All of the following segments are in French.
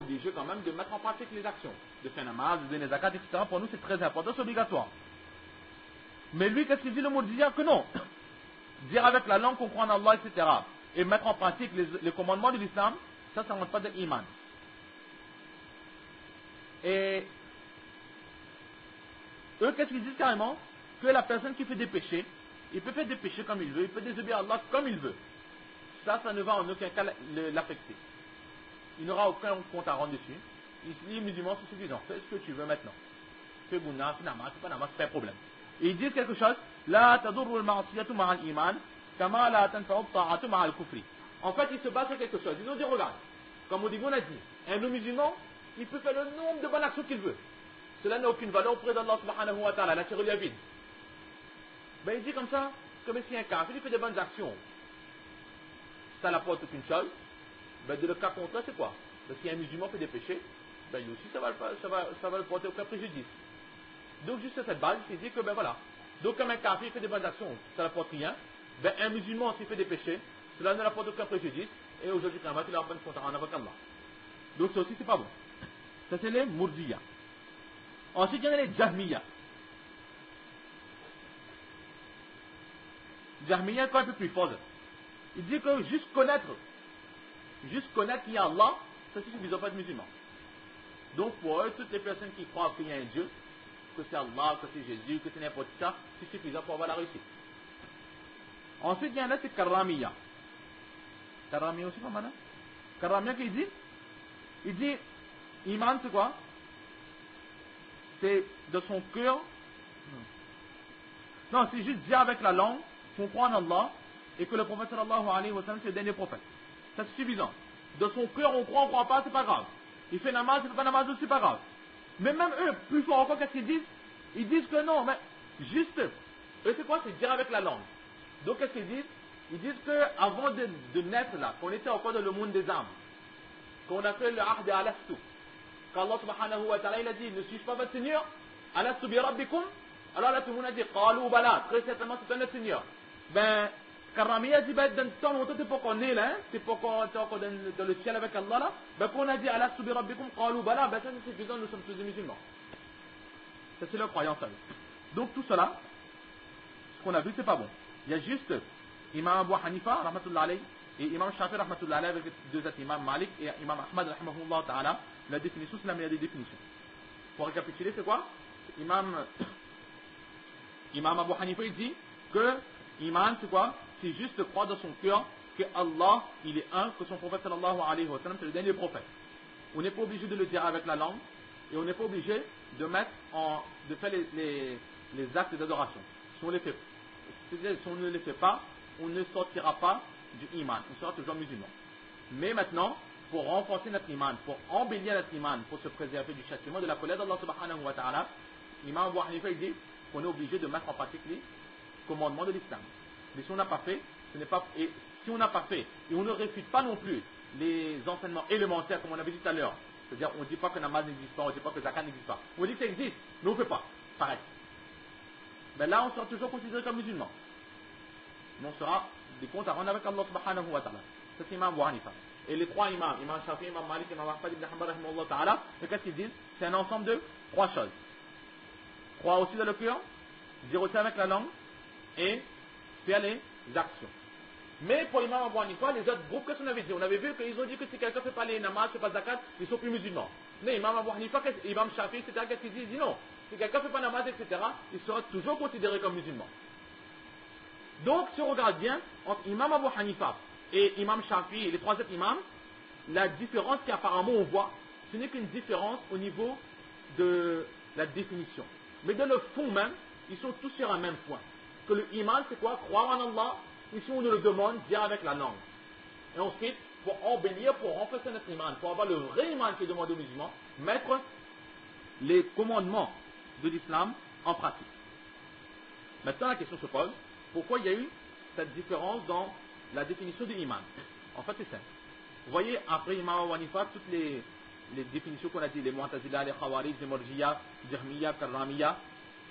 obligé quand même de mettre en pratique les actions, de faire namaz, de donner zakat, etc. Pour nous, c'est très important, c'est obligatoire. Mais lui, qu'est-ce qu'il dit le Murjiya? Que non. Dire avec la langue qu'on croit en Allah, etc. Et mettre en pratique les commandements de l'islam, ça ne rentre pas dans l'iman. Et eux, qu'est-ce qu'ils disent carrément? Que la personne qui fait des péchés, il peut faire des péchés comme il veut, il peut désobéir à Allah comme il veut. Ça ne va en aucun cas l'affecter. Il n'aura aucun compte à rendre dessus. Les musulmans sont suffisants. Fais ce que tu veux maintenant. Fais bouna, fais namaz, fais pas namaz, c'est pas un problème. Et ils disent quelque chose. La tadurru al-ma'asiyatu ma'al iman, kama la tanfa'u ta'atu ma'al kufri. En fait, ils se basent sur quelque chose. Ils ont dit, regarde, comme on a dit, un musulman, il peut faire le nombre de bonnes actions qu'il veut. Cela n'a aucune valeur auprès d'Allah subhanahu wa ta'ala. La tirée vide. Ben, il dit comme ça, comme si un kafir, il fait des bonnes actions. Ça n'apporte aucune chose. Ben, de le cas contraire, c'est quoi? Parce si un musulman fait des péchés, ben, lui aussi, ça va le porter aucun préjudice. Donc, juste à cette base, il dit que, ben voilà. Donc, comme un kafir fait des bonnes actions, ça n'apporte rien. Ben, un musulman, s'il fait des péchés, cela ne l'apporte aucun préjudice. Et aujourd'hui, quand même, il a un bon compte en avec Allah. Donc, ça aussi, c'est pas bon. Ça, c'est les Murjiya. Ensuite, il y en a les Jahmiya. Jahmiya, quoi, un peu plus fort. Il dit que juste connaître qu'il y a Allah, ça suffit, ils n'ont pas de musulmans. Donc pour eux, toutes les personnes qui croient qu'il y a un Dieu, que c'est Allah, que c'est Jésus, que c'est n'importe quoi, c'est suffisant pour avoir la réussite. Ensuite, il y en a, c'est Karamiya. Karamiya aussi, pas mal, hein? Karamiya, qu'il dit? Il dit, Iman, c'est quoi? C'est de son cœur. Non, c'est juste dire avec la langue qu'on croit en Allah et que le prophète sallallahu alayhi wa sallam c'est le dernier prophète. Ça c'est suffisant. De son cœur on croit pas, c'est pas grave. Il fait namaz, il fait pas namaz, c'est pas grave. Mais même eux, plus fort encore, qu'est-ce qu'ils disent? Ils disent que non, mais juste, eux c'est quoi? C'est dire avec la langue. Donc qu'est-ce qu'ils disent? Ils disent que avant de naître là, qu'on était encore dans le monde des âmes, qu'on a fait le ahd alastu, qu'Allah subhanahu wa ta'ala il a dit, ne suis-je pas votre Seigneur? Alastu bi rabbikum? Alors là tout le monde a dit, qalu bala, très certainement c'est notre Seigneur. Ben, Karamiya dit, ben, dans le temps où t'es pas qu'on est là, t'es pas qu'on est encore dans le ciel avec Allah là, ben, qu'on a dit, Alastu bi rabbikum, qalu bala, ben, ça c'est suffisant, nous sommes tous des musulmans. Ça c'est leur croyance à eux. Donc tout cela, ce qu'on a vu, c'est pas bon. Il y a juste Imam Abu Hanifa, rahmatullah alayhi, et Imam Shafi, rahmatullah alayhi, avec deux autres imams, Malik et Imam Ahmad, rahmatullah ta'ala, la définition, c'est la meilleure des définitions. Pour récapituler, c'est quoi? Imam Abu Hanifa, il dit que Iman, c'est quoi? C'est juste croire dans son cœur que Allah, il est un, que son prophète sallallahu alayhi wa sallam, c'est le dernier prophète. On n'est pas obligé de le dire avec la langue, et on n'est pas obligé de faire les actes d'adoration. Si on les fait, c'est-à-dire, si on ne les fait pas, on ne sortira pas du iman, on sera toujours musulman. Mais maintenant, pour renforcer notre iman, pour embellir notre iman, pour se préserver du châtiment, de la colère d'Allah subhanahu wa ta'ala, Imam Abu Hanifa il dit qu'on est obligé de mettre en pratique les commandements de l'islam. Mais si on n'a pas fait, et si on n'a pas fait, et on ne réfute pas non plus les enseignements élémentaires, comme on avait dit tout à l'heure, c'est-à-dire on ne dit pas que namaz n'existe pas, on ne dit pas que zakat n'existe pas, on dit que ça existe, mais on ne fait pas, pareil. Ben là, on sera toujours considéré comme musulman. Mais on sera des comptes à rendre avec Allah subhanahu wa ta'ala. Ça c'est Imam Abu Hanifa. Et les trois imams, Imam Shafi, Imam Malik, Imam Ahmad ibn Hanbal, rahimahullah ta'ala, qu'est-ce qu'ils disent? C'est un ensemble de trois choses. Croire aussi dans le cœur, dire aussi avec la langue, et faire les actions. Mais pour Imam Abu Hanifa, les autres groupes, qu'est-ce qu'on avait dit? On avait vu qu'ils ont dit que si quelqu'un ne fait pas les namaz, ne fait pas zakat, ils sont plus musulmans. Mais Imam Abu Hanifa, Imam Shafi, etc., qu'est-ce qu'ils disent? Ils disent non. Si quelqu'un ne fait pas namaz, etc., il sera toujours considéré comme musulman. Donc, si on regarde bien, entre Imam Abu Hanifa et Imam Shafi et les trois autres imams, la différence qu'apparemment on voit, ce n'est qu'une différence au niveau de la définition. Mais dans le fond même, ils sont tous sur un même point. Que le iman, c'est quoi? Croire en Allah. Ici, on nous le demande, dire avec la langue. Et ensuite, pour embellir, pour renforcer notre iman, pour avoir le vrai iman qui est demandé aux musulmans, mettre les commandements de l'islam en pratique. Maintenant, la question se pose, pourquoi il y a eu cette différence dans la définition de l'iman? En fait, c'est simple. Vous voyez, après Imam Abu Hanifa, toutes les définitions qu'on a dit, les Mu'tazila, les Khawarij, les Murjiya, Jahmiya, Karramiya,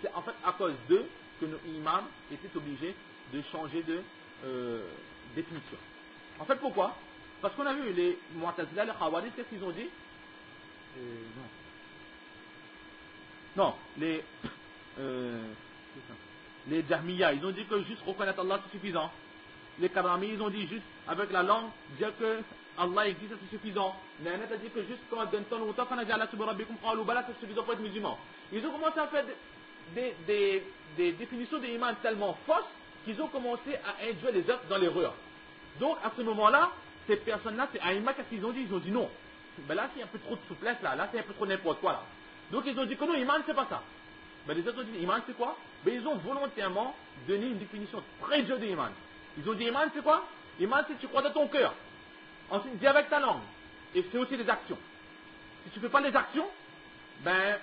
c'est en fait à cause d'eux que nos imams étaient obligés de changer de définition. En fait, pourquoi? Parce qu'on a vu les Mu'tazila, les Khawarij, qu'est-ce qu'ils ont dit? non. Non, les Jahmiya, ils ont dit que juste reconnaître Allah c'est suffisant. Les Karami, ils ont dit juste avec la langue, dire que Allah existe c'est suffisant. Nanet a dit que juste quand d'un temps longtemps qu'on a dit Allah subhanahu wa ta'ala c'est suffisant pour être musulman. Ils ont commencé à faire des définitions de iman tellement fausses qu'ils ont commencé à induire les autres dans l'erreur. Donc à ce moment-là, ces personnes-là, c'est Aïma, qu'est-ce qu'ils ont dit? Ils ont dit non. Ben là, c'est un peu trop de souplesse là c'est un peu trop n'importe quoi là. Donc ils ont dit que non, iman c'est pas ça. Ben les autres ont dit iman c'est quoi? Ben ils ont volontairement donné une définition très dure de iman. Ils ont dit iman c'est quoi? Iman c'est tu crois dans ton cœur. Ensuite dis avec ta langue. Et c'est aussi des actions. Si tu ne fais pas les actions, ben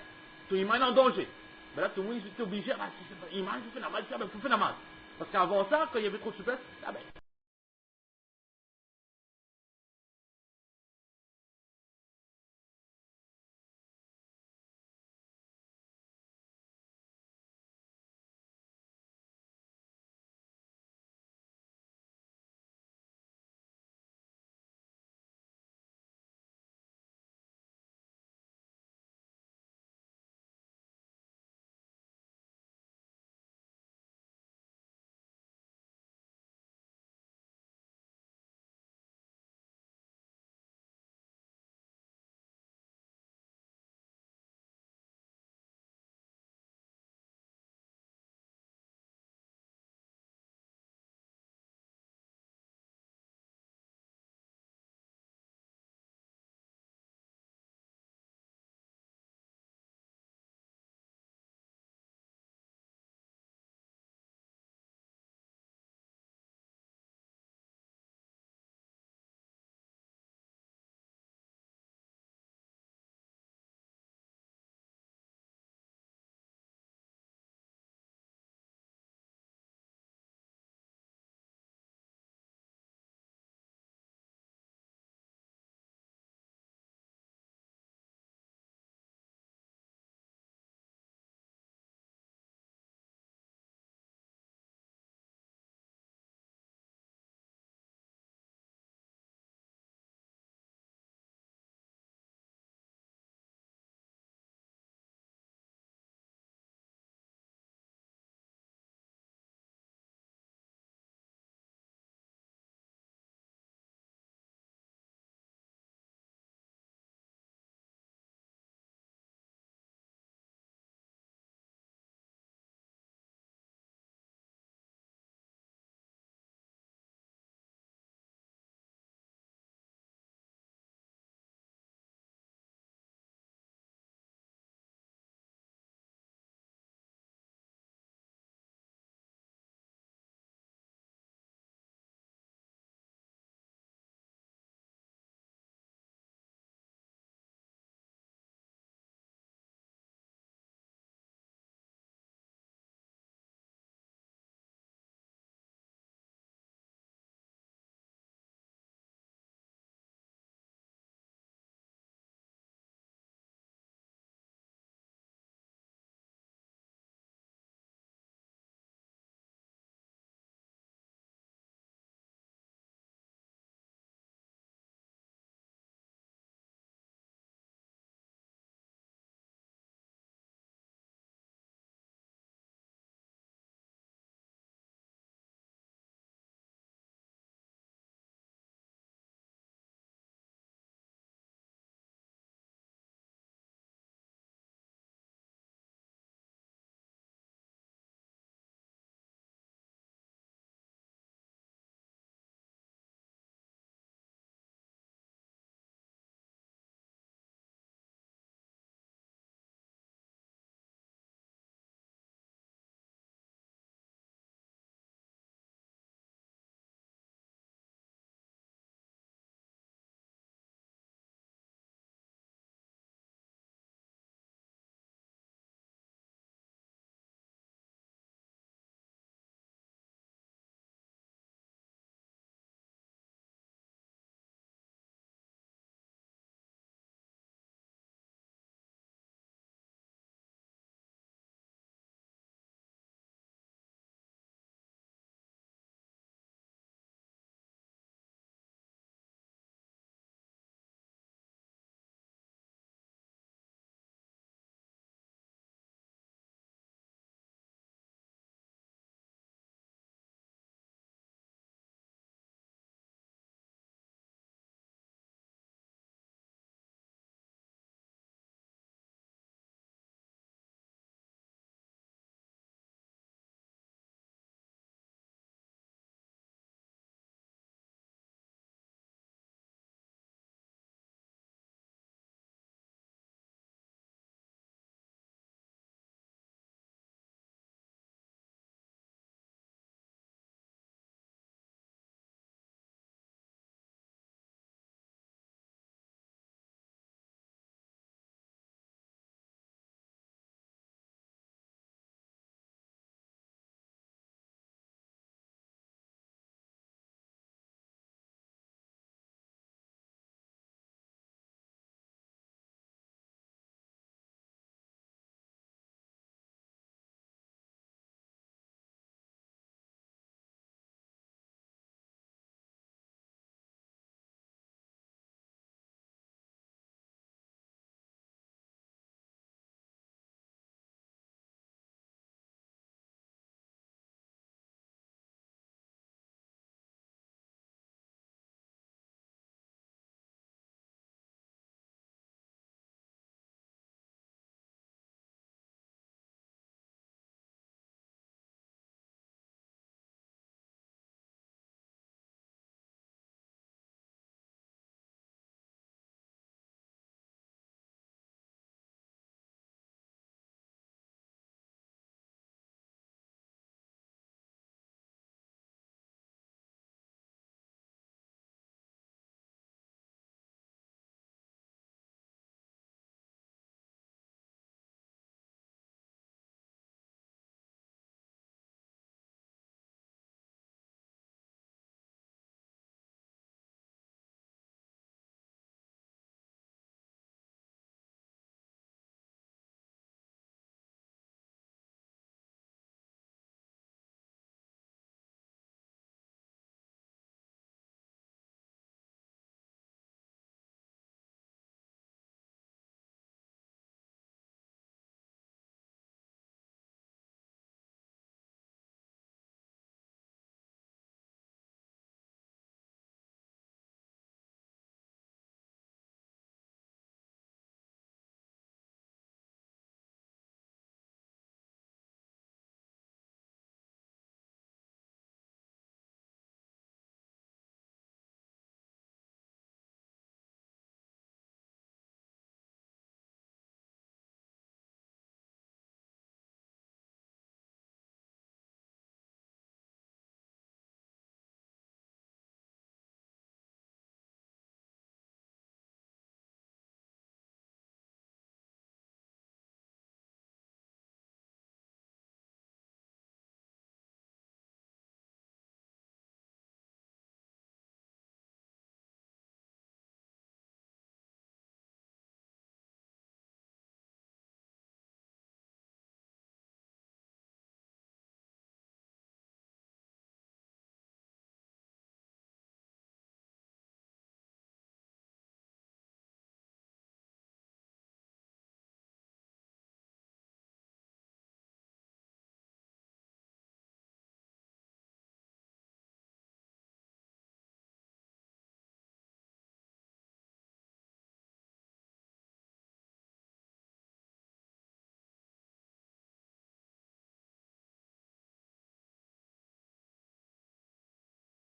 ton iman est en danger. Ben là tout le monde est obligé, si c'est pas iman, je fais la mal, il faut faire la mal. Parce qu'avant ça, quand il y avait trop de souplesse, ah ben